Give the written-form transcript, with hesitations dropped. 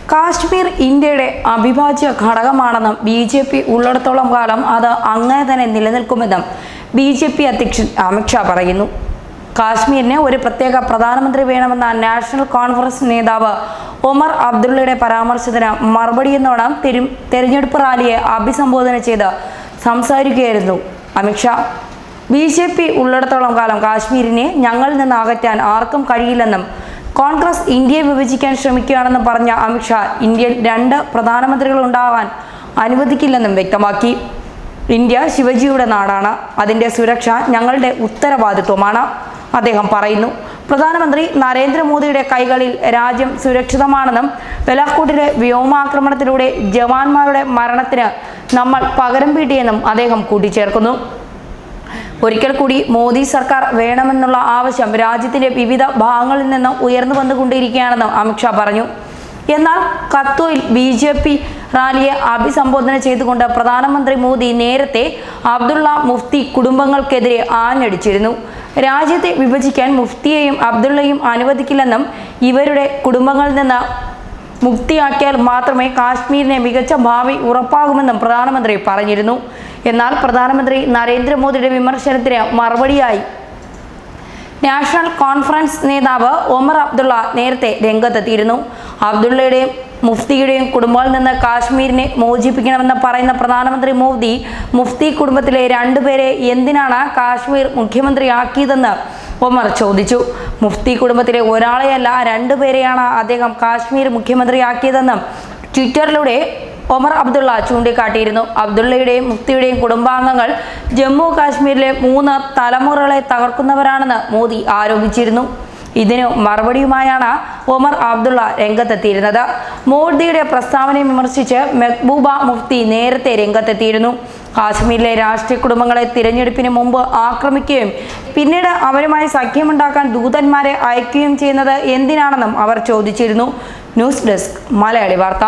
കാശ്മീർ ഇന്ത്യയുടെ അവിഭാജ്യ ഘടകമാണെന്നും BJP ഉള്ളിടത്തോളം കാലം അത് അങ്ങനെ തന്നെ നിലനിൽക്കുമെന്നും BJP അധ്യക്ഷൻ അമിത് ഷാ പറയുന്നു. കാശ്മീരിന് ഒരു പ്രത്യേക പ്രധാനമന്ത്രി വേണമെന്ന നാഷണൽ കോൺഫറൻസ് നേതാവ് ഒമർ അബ്ദുള്ളയുടെ പരാമർശത്തിന് മറുപടിയെന്നോണം തെരഞ്ഞെടുപ്പ് റാലിയെ അഭിസംബോധന ചെയ്ത് സംസാരിക്കുകയായിരുന്നു അമിത് ഷാ. BJP ഉള്ളിടത്തോളം കാലം കാശ്മീരിനെ ഞങ്ങളിൽ നിന്ന് അകറ്റാൻ ആർക്കും കഴിയില്ലെന്നും കോൺഗ്രസ് ഇന്ത്യയെ വിഭജിക്കാൻ ശ്രമിക്കുകയാണെന്ന് പറഞ്ഞ അമിത് ഷാ ഇന്ത്യയിൽ 2 പ്രധാനമന്ത്രികൾ ഉണ്ടാകാൻ അനുവദിക്കില്ലെന്നും വ്യക്തമാക്കി. ഇന്ത്യ ശിവജിയുടെ നാടാണ്, അതിൻ്റെ സുരക്ഷ ഞങ്ങളുടെ ഉത്തരവാദിത്വമാണ് അദ്ദേഹം പറയുന്നു. പ്രധാനമന്ത്രി നരേന്ദ്രമോദിയുടെ കൈകളിൽ രാജ്യം സുരക്ഷിതമാണെന്നും ബലാക്കോട്ടിലെ വ്യോമാക്രമണത്തിലൂടെ ജവാന്മാരുടെ മരണത്തിന് നമ്മൾ പകരം വീട്ടിയെന്നും അദ്ദേഹം കൂട്ടിച്ചേർക്കുന്നു. ഒരിക്കൽ കൂടി മോദി സർക്കാർ വേണമെന്നുള്ള ആവശ്യം രാജ്യത്തിന്റെ വിവിധ ഭാഗങ്ങളിൽ നിന്ന് ഉയർന്നു വന്നുകൊണ്ടിരിക്കുകയാണെന്നും അമിത് ഷാ പറഞ്ഞു. എന്നാൽ കത്വയിൽ BJP റാലിയെ അഭിസംബോധന ചെയ്തുകൊണ്ട് പ്രധാനമന്ത്രി മോദി നേരത്തെ അബ്ദുള്ള മുഫ്തി കുടുംബങ്ങൾക്കെതിരെ ആഞ്ഞടിച്ചിരുന്നു. രാജ്യത്തെ വിഭജിക്കാൻ മുഫ്തിയെയും അബ്ദുള്ളയും അനുവദിക്കില്ലെന്നും ഇവരുടെ കുടുംബങ്ങളിൽ നിന്ന് മുക്തിയാക്കിയാൽ മാത്രമേ കാശ്മീരിനെ മികച്ച ഭാവി ഉറപ്പാകുമെന്നും പ്രധാനമന്ത്രി പറഞ്ഞിരുന്നു. എന്നാൽ പ്രധാനമന്ത്രി നരേന്ദ്രമോദിയുടെ വിമർശനത്തിന് മറുപടിയായി നാഷണൽ കോൺഫറൻസ് നേതാവ് ഒമർ അബ്ദുള്ള നേരത്തെ രംഗത്തെത്തിയിരുന്നു. അബ്ദുള്ളയുടെയും മുഫ്തിയുടെയും കുടുംബങ്ങളിൽ നിന്ന് കാശ്മീരിനെ മോചിപ്പിക്കണമെന്ന് പറയുന്ന പ്രധാനമന്ത്രി മോദി മുഫ്തി കുടുംബത്തിലെ 2 പേരെ എന്തിനാണ് കാശ്മീർ മുഖ്യമന്ത്രിയാക്കിയതെന്ന് ഒമർ ചോദിച്ചു. മുഫ്തി കുടുംബത്തിലെ ഒരാളെയല്ല 2 പേരെയാണ് അദ്ദേഹം കാശ്മീർ മുഖ്യമന്ത്രിയാക്കിയതെന്നും ട്വിറ്ററിലൂടെ ഒമർ അബ്ദുള്ള ചൂണ്ടിക്കാട്ടിയിരുന്നു. അബ്ദുള്ളയുടെയും മുഫ്തിയുടെയും കുടുംബാംഗങ്ങൾ ജമ്മു കാശ്മീരിലെ 3 തലമുറകളെ തകർക്കുന്നവരാണെന്ന് മോദി ആരോപിച്ചിരുന്നു. ഇതിനു മറുപടിയുമായാണ് ഒമർ അബ്ദുള്ള രംഗത്തെത്തിയിരുന്നത്. മോദിയുടെ പ്രസ്താവനയെ വിമർശിച്ച് മെഹ്ബൂബ മുഫ്തി നേരത്തെ രംഗത്തെത്തിയിരുന്നു. കാശ്മീരിലെ രാഷ്ട്രീയ കുടുംബങ്ങളെ തിരഞ്ഞെടുപ്പിന് മുമ്പ് ആക്രമിക്കുകയും പിന്നീട് അവരുമായി സഖ്യമുണ്ടാക്കാൻ ദൂതന്മാരെ അയക്കുകയും ചെയ്യുന്നത് എന്തിനാണെന്നും അവർ ചോദിച്ചിരുന്നു. ന്യൂസ് ഡെസ്ക് മലയാളി വാർത്ത.